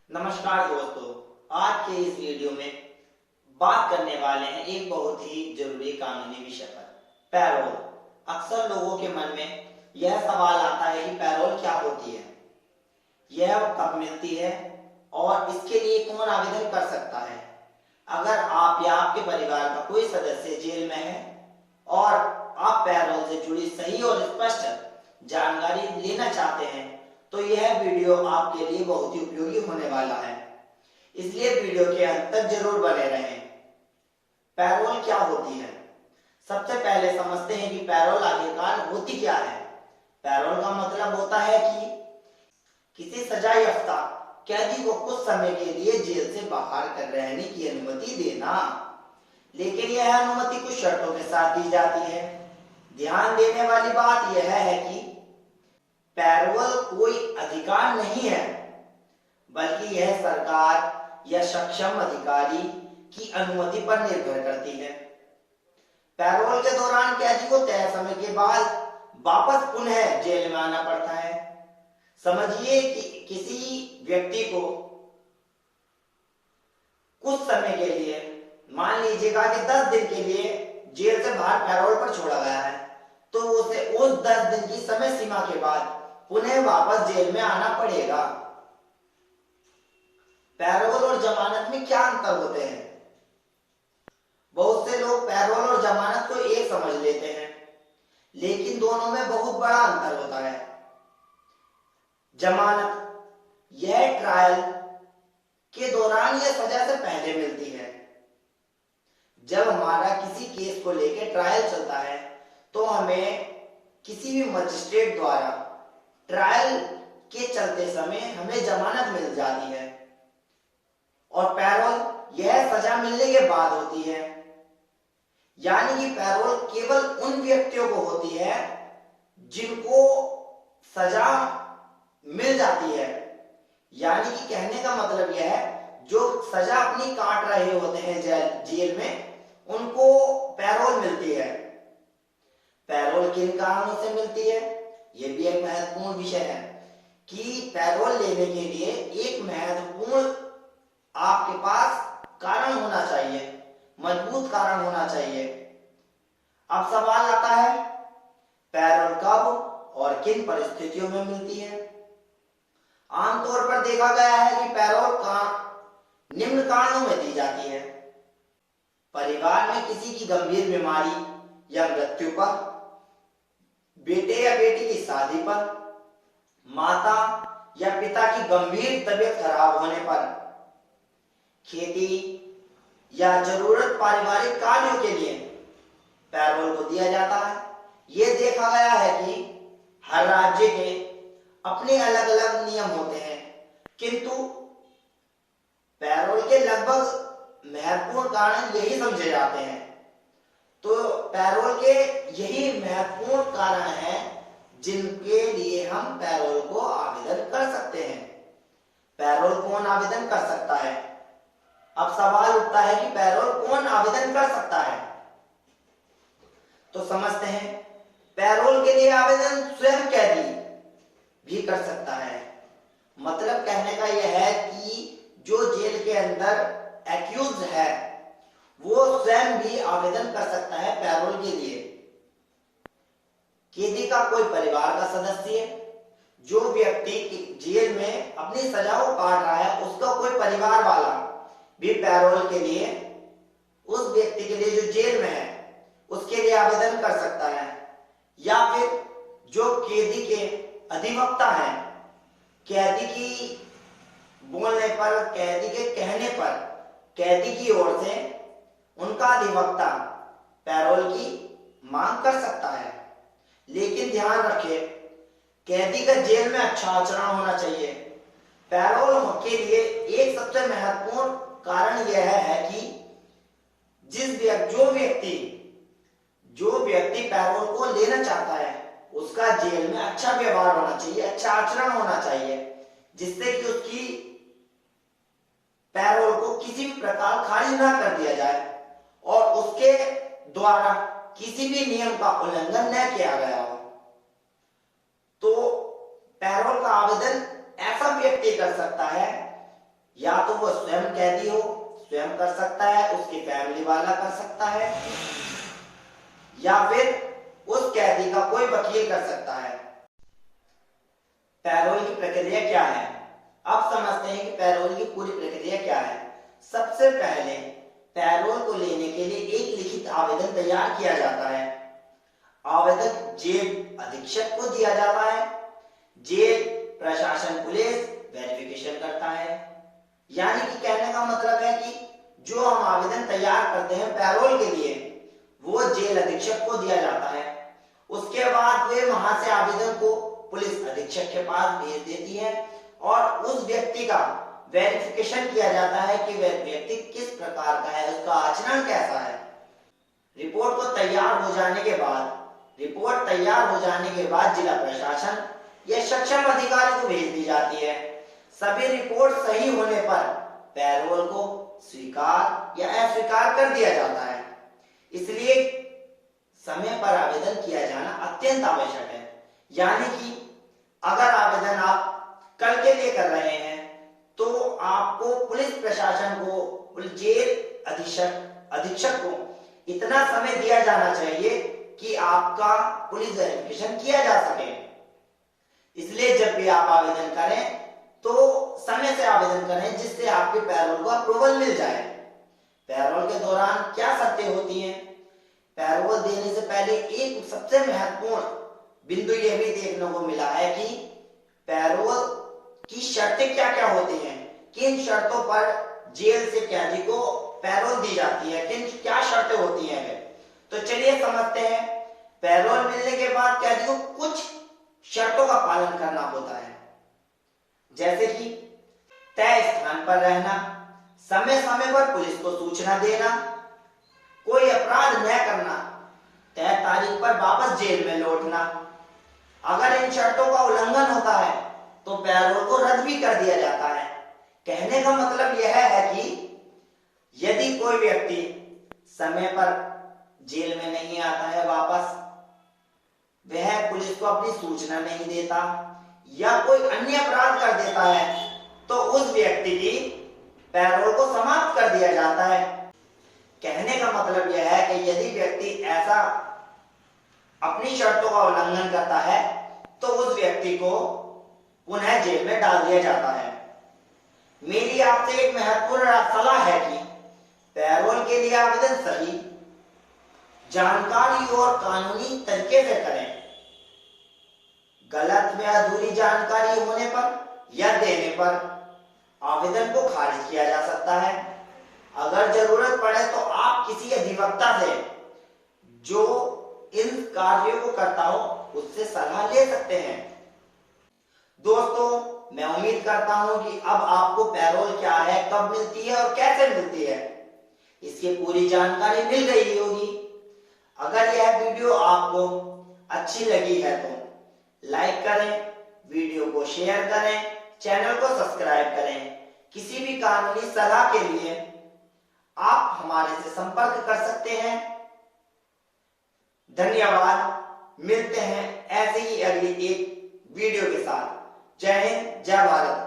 नमस्कार दोस्तों, आज के इस वीडियो में बात करने वाले हैं एक बहुत ही जरूरी कानूनी विषय पर, पैरोल। अक्सर लोगों के मन में यह सवाल आता है कि पैरोल क्या होती है, यह कब मिलती है और इसके लिए कौन आवेदन कर सकता है। अगर आप या आपके परिवार का कोई सदस्य जेल में है और आप पैरोल से जुड़ी सही और स्पष्ट जानकारी लेना चाहते हैं तो यह वीडियो आपके लिए बहुत ही उपयोगी होने वाला है, इसलिए वीडियो के अंत तक जरूर बने रहें। पैरोल क्या होती है? सबसे पहले समझते हैं कि पैरोल आखिरकार होती क्या है। पैरोल का मतलब होता है कि किसी सजा याफ्ता कैदी को कुछ समय के लिए जेल से बाहर कर रहने की अनुमति देना, लेकिन यह अनुमति कुछ शर्तों के साथ दी जाती है। ध्यान देने वाली बात यह है कि पैरोल कोई अधिकार नहीं है, बल्कि यह सरकार या सक्षम अधिकारी की अनुमति पर निर्भर करती है। पैरोल के दौरान कैदी को तय समय के बाद वापस पुनः जेल में आना पड़ता है। समझिए कि किसी व्यक्ति को कुछ समय के लिए, मान लीजिएगा कि 10 दिन के लिए जेल से बाहर पैरोल पर छोड़ा गया है, तो उसे उस 10 दिन की समय सीमा के बाद पुनः वापस जेल में आना पड़ेगा। पैरोल और जमानत में क्या अंतर होते हैं? बहुत से लोग पैरोल और जमानत को एक समझ लेते हैं, लेकिन दोनों में बहुत बड़ा अंतर होता है। जमानत यह ट्रायल के दौरान या सजा से पहले मिलती है। जब हमारा किसी केस को लेकर ट्रायल चलता है तो हमें किसी भी मजिस्ट्रेट द्वारा ट्रायल के चलते समय हमें जमानत मिल जाती है, और पैरोल यह सजा मिलने के बाद होती है। यानी कि पैरोल केवल उन व्यक्तियों को होती है जिनको सजा मिल जाती है। यानी कि कहने का मतलब यह है, जो सजा अपनी काट रहे होते हैं जेल में, उनको पैरोल मिलती है। पैरोल किन कारणों से मिलती है, यह भी एक महत्वपूर्ण विषय है कि पैरोल लेने के लिए एक महत्वपूर्ण आपके पास कारण होना चाहिए, मजबूत कारण होना चाहिए। अब सवाल आता है, पैरोल कब और किन परिस्थितियों में मिलती है? आमतौर पर देखा गया है कि पैरोल निम्न कारणों में दी जाती है: परिवार में किसी की गंभीर बीमारी या मृत्यु पर, बेटे या बेटी की शादी पर, माता या पिता की गंभीर तबीयत खराब होने पर, खेती या जरूरत पारिवारिक कार्यों के लिए पैरोल को दिया जाता है। यह देखा गया है कि हर राज्य के अपने अलग अलग नियम होते हैं, किंतु पैरोल के लगभग महत्वपूर्ण कारण यही समझे जाते हैं। तो पैरोल के यही महत्वपूर्ण कारण हैं जिनके लिए हम पैरोल को आवेदन कर सकते हैं। पैरोल कौन आवेदन कर सकता है? अब सवाल उठता है कि पैरोल कौन आवेदन कर सकता है? तो समझते हैं, पैरोल के लिए आवेदन स्वयं कैदी भी कर सकता है। मतलब कहने का यह है कि जो जेल के अंदर एक्यूज है वो स्वयं भी आवेदन कर सकता है पैरोल के लिए। कैदी का कोई परिवार का सदस्य, जो व्यक्ति जेल में अपनी सजा को काट रहा है, उसका कोई परिवार वाला भी पैरोल के लिए, उस व्यक्ति के लिए जो जेल में है उसके लिए आवेदन कर सकता है। या फिर जो कैदी के अधिवक्ता हैं, कैदी की बोलने पर, कैदी के कहने पर, कैदी की ओर से उनका अधिवक्ता पैरोल की मांग कर सकता है। लेकिन ध्यान रखें, कैदी का जेल में अच्छा आचरण होना चाहिए। पैरोल के लिए एक सबसे महत्वपूर्ण कारण यह है कि जो व्यक्ति पैरोल को लेना चाहता है उसका जेल में अच्छा व्यवहार होना चाहिए, अच्छा आचरण होना चाहिए, जिससे कि उसकी पैरोल को किसी भी प्रकार खारिज ना कर दिया जाए और उसके द्वारा किसी भी नियम का उल्लंघन न किया गया हो। तो पैरोल का आवेदन ऐसा व्यक्ति कर सकता है या तो वो स्वयं कैदी हो, स्वयं कर सकता है, उसकी फैमिली वाला कर सकता है, या फिर उस कैदी का कोई वकील कर सकता है। पैरोल की प्रक्रिया क्या है? अब समझते हैं कि पैरोल की पूरी प्रक्रिया क्या है। सबसे पहले पैरोल को लेने के लिए एक लिखित आवेदन तैयार किया जाता है। आवेदन जेल अधीक्षक को दिया जाता है। जेल प्रशासन पुलिस वेरिफिकेशन करता है। यानी कि कहने का मतलब है कि जो हम आवेदन तैयार करते हैं पैरोल के लिए, वो जेल अधीक्षक को दिया जाता है। उसके बाद वे वहां से आवेदन को पुलिस अधीक्षक के पास भेज देती है और उस व्यक्ति का वेरिफिकेशन किया जाता है कि वह व्यक्ति किस प्रकार का है, उसका आचरण कैसा है। रिपोर्ट तैयार हो जाने के बाद जिला प्रशासन या सक्षम अधिकारी को भेज दी जाती है। सभी रिपोर्ट सही होने पर पैरोल को स्वीकार या अस्वीकार कर दिया जाता है। इसलिए समय पर आवेदन किया जाना अत्यंत आवश्यक है। यानी कि अगर आवेदन आप कल के लिए कर रहे हैं तो आपको पुलिस प्रशासन को, जेल अधीक्षक को इतना समय दिया जाना चाहिए कि आपका पुलिस वेरिफिकेशन किया जा सके। इसलिए जब भी आप आवेदन करें तो समय से आवेदन करें जिससे आपके पैरोल को अप्रूवल मिल जाए। पैरोल के दौरान क्या शर्तें होती हैं? पैरोल देने से पहले एक सबसे महत्वपूर्ण बिंदु यह भी देखने को मिला है कि पैरोल की शर्तें क्या क्या होती हैं, किन शर्तों पर जेल से कैदी को पैरोल दी जाती है, किन क्या शर्तें होती हैं। तो चलिए समझते हैं। पैरोल मिलने के बाद कैदी को कुछ शर्तों का पालन करना होता है, जैसे कि तय स्थान पर रहना, समय समय पर पुलिस को सूचना देना, कोई अपराध न करना, तय तारीख पर वापस जेल में लौटना। अगर इन शर्तों का उल्लंघन होता है तो पैरोल को रद्द भी कर दिया जाता है। कहने का मतलब यह है कि यदि कोई व्यक्ति समय पर जेल में नहीं आता है वापस, वह पुलिस को अपनी सूचना नहीं देता या कोई अन्य अपराध कर देता है, तो उस व्यक्ति की पैरोल को समाप्त कर दिया जाता है। कहने का मतलब यह है कि यदि व्यक्ति ऐसा अपनी शर्तों का उल्लंघन करता है तो उस व्यक्ति को पुनः जेल में डाल दिया जाता है। मेरी आपसे एक महत्वपूर्ण सलाह है कि पैरोल के लिए आवेदन सही जानकारी और कानूनी तरीके से करें। गलत या अधूरी जानकारी होने पर या देने पर आवेदन को खारिज किया जा सकता है। अगर जरूरत पड़े तो आप किसी अधिवक्ता से जो इन कार्यों को करता हो उससे सलाह ले सकते हैं। दोस्तों, मैं उम्मीद करता हूं कि अब आपको पैरोल क्या है, कब मिलती है और कैसे मिलती है, इसकी पूरी जानकारी मिल गई होगी। अगर यह वीडियो आपको अच्छी लगी है तो लाइक करें, वीडियो को शेयर करें, चैनल को सब्सक्राइब करें। किसी भी कानूनी सलाह के लिए आप हमारे से संपर्क कर सकते हैं। धन्यवाद। मिलते हैं ऐसे ही अगली एक वीडियो के साथ। जय हिंद, जय भारत।